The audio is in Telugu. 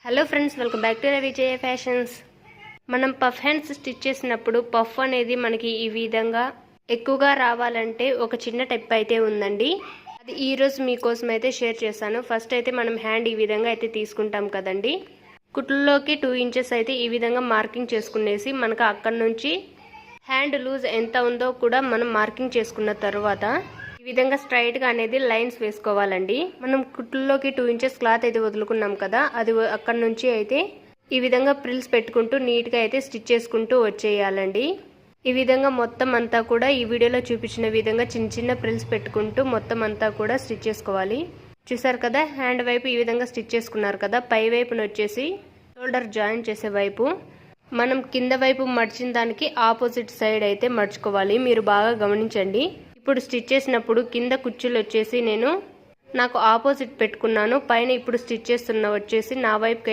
Hello friends, welcome back to Vijaya fashions. మనం పఫ్ హ్యాండ్స్ స్టిచ్ చేసినప్పుడు పఫ్ అనేది మనకి ఈ విధంగా ఎక్కువగా రావాలంటే ఒక చిన్న టిప్ అయితే ఉందండి. అది ఈరోజు మీకోసం అయితే షేర్ చేశాను. ఫస్ట్ అయితే మనం హ్యాండ్ ఈ విధంగా అయితే తీసుకుంటాం కదండి. కుట్లలోకి 2 ఇంచెస్ అయితే ఈ విధంగా మార్కింగ్ చేసుకునేసి మనకు అక్కడ నుంచి హ్యాండ్ లూజ్ ఎంత ఉందో కూడా మనం మార్కింగ్ చేసుకున్న తర్వాత ఈ విధంగా స్ట్రైట్గా అనేది లైన్స్ వేసుకోవాలండి. మనం కుట్లలోకి 2 ఇంచెస్ క్లాత్ అయితే వదులుకున్నాం కదా, అది అక్కడ నుంచి అయితే ఈ విధంగా ప్రిల్స్ పెట్టుకుంటూ నీట్గా అయితే స్టిచ్ చేసుకుంటూ వచ్చేయాలండి. ఈ విధంగా మొత్తం అంతా కూడా ఈ వీడియోలో చూపించిన విధంగా చిన్న చిన్న ప్రిల్స్ పెట్టుకుంటూ మొత్తం అంతా కూడా స్టిచ్ చేసుకోవాలి. చూసారు కదా, హ్యాండ్ వైపు ఈ విధంగా స్టిచ్ చేసుకున్నారు కదా, పై వైపున వచ్చేసి షోల్డర్ జాయిన్ చేసే వైపు మనం కింద వైపు మడిచిన దానికి ఆపోజిట్ సైడ్ అయితే మడుచుకోవాలి. మీరు బాగా గమనించండి. ఇప్పుడు స్టిచ్ చేసినప్పుడు కింద కుచ్చులు వచ్చేసి నాకు ఆపోజిట్ పెట్టుకున్నాను, పైన ఇప్పుడు స్టిచ్ చేస్తున్న వచ్చేసి నా వైపు